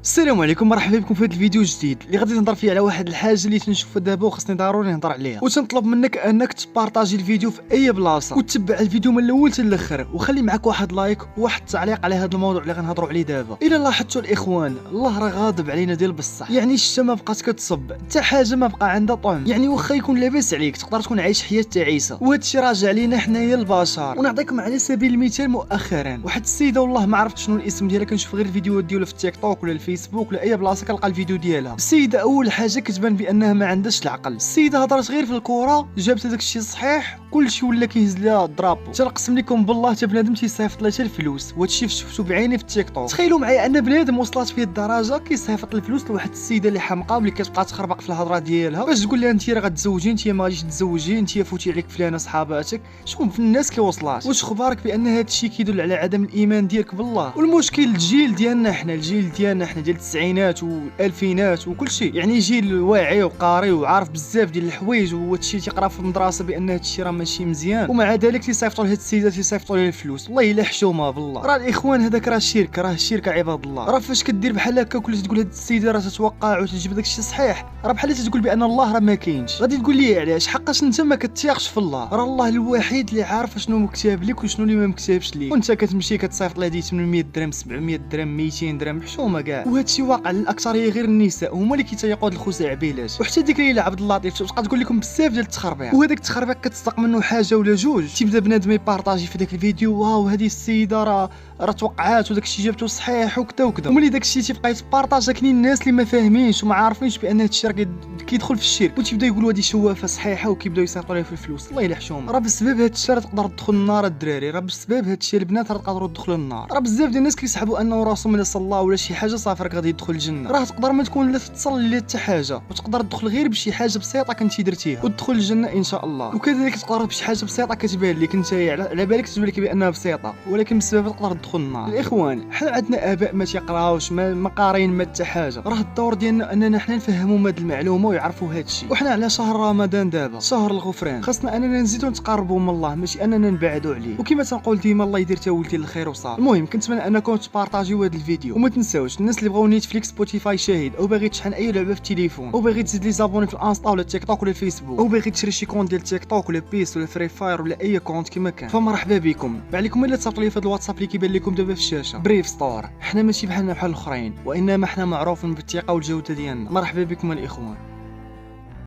السلام عليكم، مرحبا بكم في هذا الفيديو الجديد اللي غادي نهضر فيه على واحد الحاجه اللي تنشوفها دابا وخصني ضروري نهضر عليها، وتنطلب منك انك تبارطاجي الفيديو في اي بلاصه وتتبع الفيديو من الاول حتى الاخر، وخلي معك واحد لايك وواحد التعليق على هذا الموضوع اللي غنهضروا عليه دابا. الا لاحظتوا الاخوان، الله راه غاضب علينا ديال بصح، يعني الشتا ما بقات كتصب، حتى حاجه ما بقى عندها طعم، يعني واخا يكون لاباس عليك تقدر تكون عايش حياه تعيسه، وهذا الشيء راجع علينا حنايا البشر. ونعطيكم على سبيل المثال مؤخرا واحد السيده والله ما عرفت شنو الاسم ديالها، كنشوف غير الفيديوهات ديالها في التيك توك ولا الفيسبوك ولا اي بلاصه كنلقى الفيديو ديالها. السيده اول حاجه كتبان بانها ما عندهاش العقل، السيده هضرت غير في الكره، جابت هذاك الشيء صحيح، كلشي ولا كيهز لها الدرابو. تنقسم لكم بالله حتى بنادم تيصيفط لها الفلوس، وهذا الشيء شفتو بعيني في التيك توك. تخيلوا معايا ان بنادم وصلت فيه الدرجه كيصيفط الفلوس لواحد السيده اللي حمقى واللي كتبقى تخربق في الهضره ديالها باش تقول لها انت راه غتزوجي، انت ما غاديش تزوجي، انت فوتي عليك فلانه صحاباتك. شوف في الناس كي وصلات، واش خبارك بان هذا الشيء كيدل على عدم الايمان ديالك بالله؟ والمشكل الجيل ديالنا حنا، الجيل ديالنا حنا ديال التسعينات والالفينات وكل شيء، يعني جيل واعي وقاري وعارف بزاف ديال الحوايج، وهذا الشيء تيقرا في المدرسه بان هذا الشيء راه ماشي مزيان، ومع ذلك تيصيفطوا لهاد السيده تيصيفطوا لها الفلوس. والله الا حشومه بالله. راه الاخوان هذاك راه الشرك، راه الشرك عباد الله. راه فاش كدير بحال هكا كلشي تقول هاد السيده راه تتوقع وتجيب داك الشيء صحيح، راه بحال تقول بان الله راه ما كاينش. غادي تقول لي علاش؟ حقاش انت ما كتثيقش في الله، راه الله الوحيد اللي عارف شنو مكتاب لك وشنو اللي ما مكتابش ليك، وانت كتمشي كتصيفط لها 800 درهم 700 درهم 200 درهم، حشومه كاع. وهذا الشيء واقع للاكثريه غير النساء هما اللي كيتيقوا هاد الخزعبيلات. وحتى ديك ليلى عبد اللطيف تبقى تقول لكم بزاف ديال التخربيق، وهذاك التخربيق كتصدق منه حاجه ولا جوج، تيبدا بنادم يبارطاجي في داك الفيديو، واو هذه السيده راه توقعات وداك الشيء جابته صحيح وكذا وكذا، وملي داك الشيء تيبقى يتبارطاجا كاينين الناس اللي ما فاهمينش وما عارفينش بان هذا الشيء راه كيدخل في الشرك، وتيبدا يقولوا هذه شوافه صحيحه وكيبداو يسيطروا عليها في الفلوس. الله يلا حشومه. راه بسبب هذا الشيء تقدر تدخل النار الدراري، راه بسبب هذا الشيء البنات راه تقدروا تدخلوا النار. راه بزاف ديال الناس كيسحبوا انه راسهم ملي صلى ولا شي حاجه صافي راك غادي يدخل الجنه. راه تقدر ما تكون لا تصلي لا حتى حاجه، وتقدر تدخل غير بشي حاجه بسيطه كنتي درتيها وتدخل الجنه ان شاء الله. وكذلك تقدر بشي حاجه بسيطه كتبان لك انت على بالك تبان لك بانها بسيطه، ولكن بسبب تقدر تدخل النار. الاخوان حنا عندنا اباء ما تيقراوش، ما قارين ما حتى حاجه، راه الدور ديالنا اننا حنا نفهموا هذه المعلومه ويعرفوا هذا الشيء. وحنا على شهر رمضان دابا، شهر الغفران، خاصنا اننا نزيدوا نتقربوا من الله ماشي اننا نبعدوا عليه. وكما تنقول ديما الله يدير تاولتي للخير وصافي. المهم كنتمنى انكم تبارطاجيو هذا الفيديو، وما تنساوش الناس اللي بغاو نيتفليكس سبوتيفاي شاهد، او باغي تشحن اي لعبه في التليفون، او باغي تزيد لي زابوني في الانستا ولا التيك توك ولا الفيسبوك، او باغي تشري شي كونت ديال التيك توك ولا بيس ولا فري فاير ولا اي كونت كما كان، فمرحبا بكم. عليكم الا تصيفطوا لي في هذا الواتساب اللي كيبان لكم دابا في الشاشه، بريف ستور. حنا ماشي بحال الاخرين، وانما حنا معروفين بالثقه والجوده ديالنا. مرحبا بكم الاخوان.